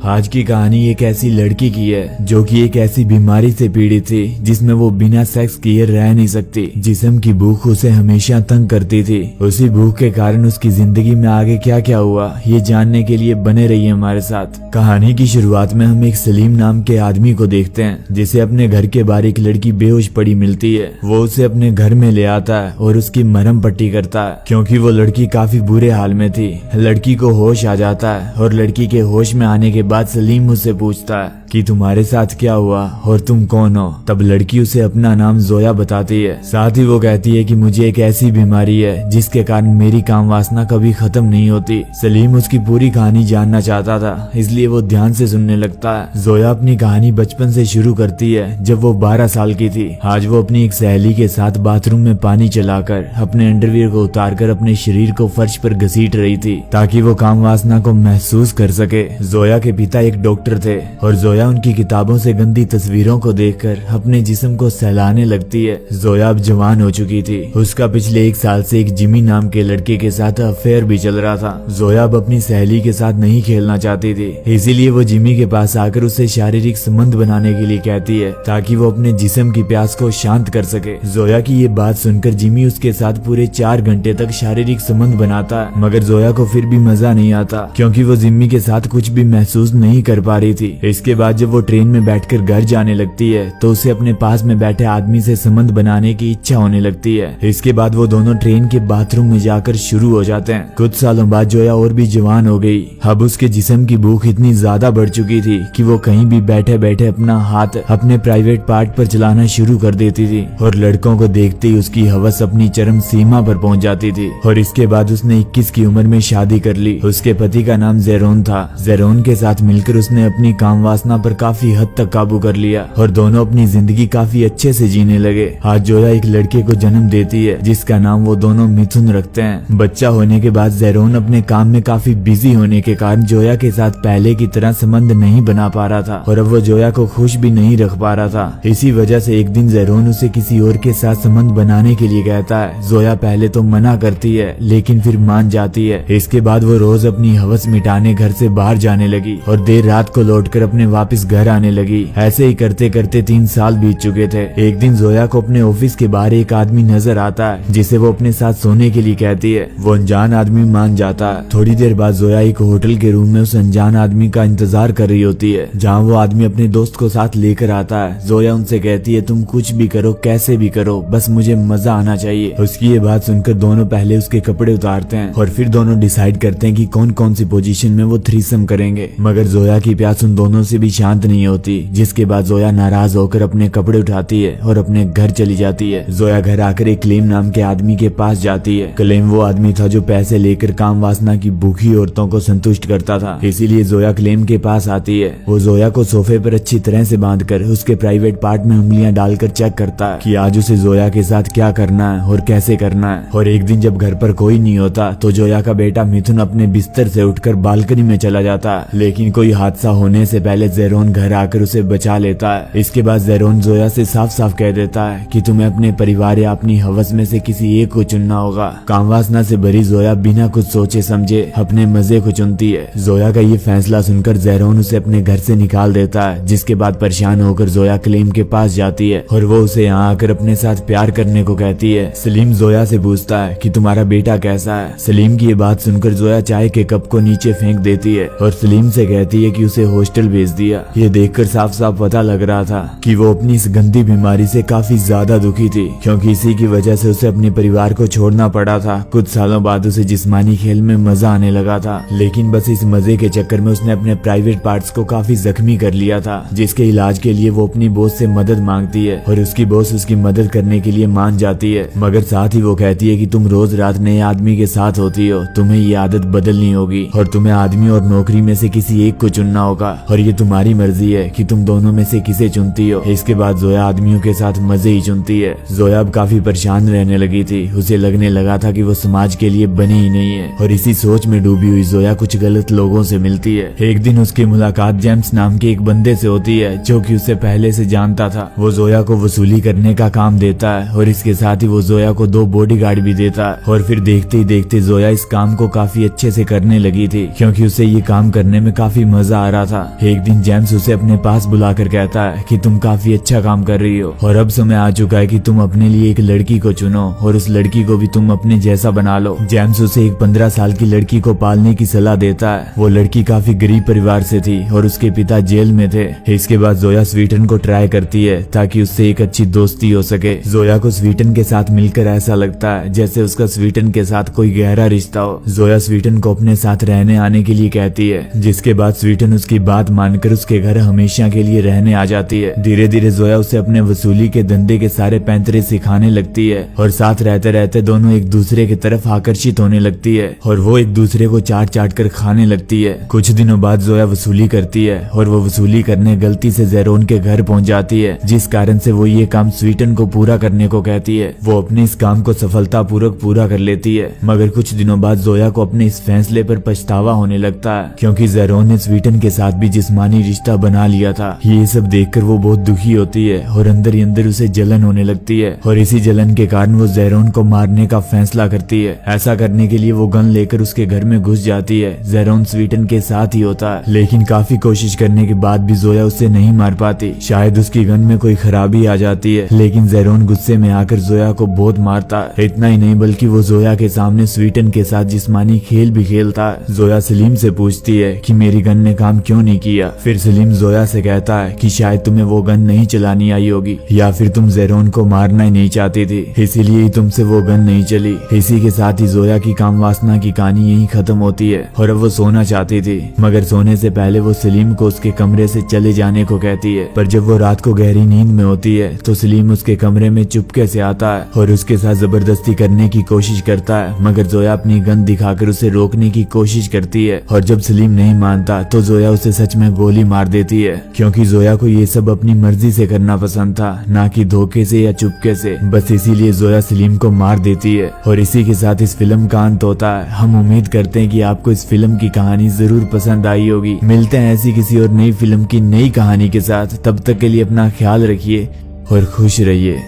आज की कहानी एक ऐसी लड़की की है जो कि एक ऐसी बीमारी से पीड़ित थी जिसमें वो बिना सेक्स किए रह नहीं सकती। जिस्म की भूख उसे हमेशा तंग करती थी। उसी भूख के कारण उसकी जिंदगी में आगे क्या क्या हुआ ये जानने के लिए बने रहिए हमारे साथ। कहानी की शुरुआत में हम एक सलीम नाम के आदमी को देखते हैं जिसे अपने घर के बाहर एक लड़की बेहोश पड़ी मिलती है। वो उसे अपने घर में ले आता है और उसकी मरहम पट्टी करता है क्योंकि वो लड़की काफी बुरे हाल में थी। लड़की को होश आ जाता है और लड़की के होश में आने के बाद सलीम उससे पूछता है कि तुम्हारे साथ क्या हुआ और तुम कौन हो। तब लड़की उसे अपना नाम जोया बताती है। साथ ही वो कहती है कि मुझे एक ऐसी बीमारी है जिसके कारण मेरी काम वासना कभी खत्म नहीं होती। सलीम उसकी पूरी कहानी जानना चाहता था इसलिए वो ध्यान से सुनने लगता है। जोया अपनी कहानी बचपन से शुरू करती है जब वो 12 साल की थी। आज वो अपनी एक सहेली के साथ बाथरूम में पानी चलाकर अपने अंडरवियर को उतारकर अपने शरीर को फर्श पर घसीट रही थी ताकि वो काम वासना को महसूस कर सके। जोया के पिता एक डॉक्टर थे और जोया उनकी किताबों से गंदी तस्वीरों को देखकर अपने जिस्म को सहलाने लगती है। जोया अब जवान हो चुकी थी। उसका पिछले 1 साल से एक जिमी नाम के लड़के के साथ अफेयर भी चल रहा था। जोया अब अपनी सहेली के साथ नहीं खेलना चाहती थी इसीलिए वो जिमी के पास आकर उससे शारीरिक संबंध बनाने के लिए कहती है ताकि वो अपने जिस्म की प्यास को शांत कर सके। जोया की ये बात सुनकर जिमी उसके साथ पूरे 4 घंटे तक शारीरिक संबंध बनाता है मगर जोया को फिर भी मजा नहीं आता क्योंकि वो जिमी के साथ कुछ भी महसूस नहीं कर पा रही थी। इसके बाद जब वो ट्रेन में बैठकर घर जाने लगती है तो उसे अपने पास में बैठे आदमी से संबंध बनाने की इच्छा होने लगती है। इसके बाद वो दोनों ट्रेन के बाथरूम में जाकर शुरू हो जाते हैं। कुछ सालों बाद जोया और भी जवान हो गई। अब उसके जिस्म की भूख इतनी ज्यादा बढ़ चुकी थी कि वो कहीं भी बैठे बैठे अपना हाथ अपने प्राइवेट पार्ट पर चलाना शुरू कर देती थी और लड़कों को देखते ही उसकी हवस अपनी चरम सीमा पर पहुंच जाती थी। और इसके बाद उसने 21 की उम्र में शादी कर ली। उसके पति का नाम जेरोन था। जेरोन के साथ मिलकर उसने अपनी काम वासना पर काफी हद तक काबू कर लिया और दोनों अपनी जिंदगी काफी अच्छे से जीने लगे। आज जोया एक लड़के को जन्म देती है जिसका नाम वो दोनों मिथुन रखते हैं। बच्चा होने के बाद जेरोन अपने काम में काफी बिजी होने के कारण जोया के साथ पहले की तरह संबंध नहीं बना पा रहा था और अब वो जोया को खुश भी नहीं रख पा रहा था। इसी वजह से एक दिन जेरोन उसे किसी और के साथ संबंध बनाने के लिए कहता है। जोया पहले तो मना करती है लेकिन फिर मान जाती है। इसके बाद वो रोज अपनी हवस मिटाने घर से बाहर जाने लगी और देर रात को लौटकर अपने वापस घर आने लगी। ऐसे ही करते करते 3 साल बीत चुके थे। एक दिन जोया को अपने ऑफिस के बाहर एक आदमी नजर आता है जिसे वो अपने साथ सोने के लिए कहती है। वो अनजान आदमी मान जाता है। थोड़ी देर बाद जोया एक होटल के रूम में उस अनजान आदमी का इंतजार कर रही होती है जहाँ वो आदमी अपने दोस्त को साथ लेकर आता है। जोया उनसे कहती है तुम कुछ भी करो कैसे भी करो बस मुझे मजा आना चाहिए। उसकी ये बात सुनकर दोनों पहले उसके कपड़े उतारते हैं और फिर दोनों डिसाइड करते हैं कि कौन कौन सी पोजीशन में वो थ्रीसम करेंगे। मगर जोया की प्यास उन दोनों से भी शांत नहीं होती जिसके बाद जोया नाराज होकर अपने कपड़े उठाती है और अपने घर चली जाती है। जोया घर आकर एक क्लेम नाम के आदमी के पास जाती है। क्लेम वो आदमी था जो पैसे लेकर काम वासना की भूखी औरतों को संतुष्ट करता था। इसीलिए जोया क्लेम के पास आती है। वो जोया को सोफे पर अच्छी तरह से बांधकर उसके प्राइवेट पार्ट में उंगलियां डालकर चेक करता है कि आज उसे जोया के साथ क्या करना है और कैसे करना है। और एक दिन जब घर पर कोई नहीं होता तो जोया का बेटा मिथुन अपने बिस्तर से उठकर बालकनी में चला जाता है लेकिन कोई हादसा होने से पहले जेरोन घर आकर उसे बचा लेता है। इसके बाद जेरोन जोया से साफ साफ कह देता है कि तुम्हें अपने परिवार या अपनी हवस में से किसी एक को चुनना होगा। काम वासना से भरी जोया बिना कुछ सोचे समझे अपने मजे को चुनती है। जोया का ये फैसला सुनकर जेरोन उसे अपने घर से निकाल देता है जिसके बाद परेशान होकर जोया क्लेम के पास जाती है और वो उसे यहाँ आकर अपने साथ प्यार करने को कहती है। सलीम जोया से पूछता है कि तुम्हारा बेटा कैसा है। सलीम की ये बात सुनकर जोया चाय के कप को नीचे फेंक देती है और सलीम से कहती है कि उसे हॉस्टल भेज दिया। ये देखकर साफ साफ पता लग रहा था कि वो अपनी इस गंदी बीमारी से काफी ज्यादा दुखी थी क्योंकि इसी की वजह से उसे अपने परिवार को छोड़ना पड़ा था। कुछ सालों बाद उसे जिस्मानी खेल में मजा आने लगा था लेकिन बस इस मजे के चक्कर में उसने अपने प्राइवेट पार्ट्स को काफी जख्मी कर लिया था जिसके इलाज के लिए वो अपनी बॉस से मदद मांगती है और उसकी बॉस उसकी मदद करने के लिए मान जाती है मगर साथ ही वो कहती है कि तुम रोज रात नए आदमी के साथ होती हो, तुम्हें ये आदत बदलनी होगी और तुम्हें आदमी और नौकरी में से किसी एक को चुनना होगा और ये तुम्हारी तुम्हारी मर्जी है कि तुम दोनों में से किसे चुनती हो। इसके बाद जोया आदमियों के साथ मजे ही चुनती है। जोया अब काफी परेशान रहने लगी थी। उसे लगने लगा था कि वो समाज के लिए बनी ही नहीं है और इसी सोच में डूबी हुई जोया कुछ गलत लोगों से मिलती है। एक दिन उसकी मुलाकात जेम्स नाम के एक बंदे से होती है जो कि उसे पहले से जानता था। वो जोया को वसूली करने का काम देता है और इसके साथ ही वो जोया को 2 बॉडीगार्ड भी देता है। और फिर देखते ही देखते जोया इस काम को काफी अच्छे से करने लगी थी क्योंकि उसे ये काम करने में काफी मजा आ रहा था। एक दिन जेम्स उसे अपने पास बुलाकर कहता है कि तुम काफी अच्छा काम कर रही हो और अब समय आ चुका है कि तुम अपने लिए एक लड़की को चुनो और उस लड़की को भी तुम अपने जैसा बना लो। जेम्स उसे एक 15 साल की लड़की को पालने की सलाह देता है। वो लड़की काफी गरीब परिवार से थी और उसके पिता जेल में थे। इसके बाद जोया स्वीटन को ट्राई करती है ताकि उससे एक अच्छी दोस्ती हो सके। जोया को स्वीटन के साथ मिलकर ऐसा लगता है जैसे उसका स्वीटन के साथ कोई गहरा रिश्ता हो। जोया स्वीटन को अपने साथ रहने आने के लिए कहती है, जिसके बाद स्वीटन उसकी बात मानकर उसके घर हमेशा के लिए रहने आ जाती है। धीरे धीरे जोया उसे अपने वसूली के धंधे के सारे पैंतरे सिखाने लगती है और साथ रहते रहते दोनों एक दूसरे की तरफ आकर्षित होने लगती है और वो एक दूसरे को चाट चाट कर खाने लगती है। कुछ दिनों बाद जोया वसूली करती है और वो वसूली करने गलती से जेरोन के घर पहुंच जाती है, जिस कारण से वो ये काम स्वीटन को पूरा करने को कहती है। वो अपने इस काम को सफलतापूर्वक पूरा कर लेती है, मगर कुछ दिनों बाद जोया को अपने इस फैसले पर पछतावा होने लगता है क्योंकि जेरोन ने स्वीटन के साथ भी जिस्मानी रिश्ता बना लिया था। ये सब देखकर वो बहुत दुखी होती है और अंदर ही अंदर उसे जलन होने लगती है और इसी जलन के कारण वो जेरोन को मारने का फैसला करती है। ऐसा करने के लिए वो गन लेकर उसके घर में घुस जाती है। जेरोन स्वीटन के साथ ही होता है, लेकिन काफी कोशिश करने के बाद भी जोया उसे नहीं मार पाती। शायद उसकी गन में कोई खराबी आ जाती है, लेकिन जेरोन गुस्से में आकर जोया को बहुत मारता है। इतना ही नहीं बल्कि वो जोया के सामने स्वीटन के साथ जिस्मानी खेल भी खेलता है। जोया सलीम से पूछती है कि मेरी गन ने काम क्यों नहीं किया। फिर सलीम जोया से कहता है कि शायद तुम्हें वो गन नहीं चलानी आई होगी या फिर तुम जेरोन को मारना ही नहीं चाहती थी, इसीलिए ही तुमसे वो गन नहीं चली। इसी के साथ ही जोया की काम वासना की कहानी यही खत्म होती है और अब वो सोना चाहती थी, मगर सोने से पहले वो सलीम को उसके कमरे से चले जाने को कहती है। पर जब वो रात को गहरी नींद में होती है तो सलीम उसके कमरे में चुपके से आता है और उसके साथ जबरदस्ती करने की कोशिश करता है, मगर जोया अपनी गन दिखाकर उसे रोकने की कोशिश करती है और जब सलीम नहीं मानता तो जोया उसे सच में गोली मार देती है क्योंकि जोया को ये सब अपनी मर्जी से करना पसंद था, ना कि धोखे से या चुपके से। बस इसीलिए जोया सलीम को मार देती है और इसी के साथ इस फिल्म का अंत होता है। हम उम्मीद करते हैं कि आपको इस फिल्म की कहानी जरूर पसंद आई होगी। मिलते हैं ऐसी किसी और नई फिल्म की नई कहानी के साथ, तब तक के लिए अपना ख्याल रखिए और खुश रहिए।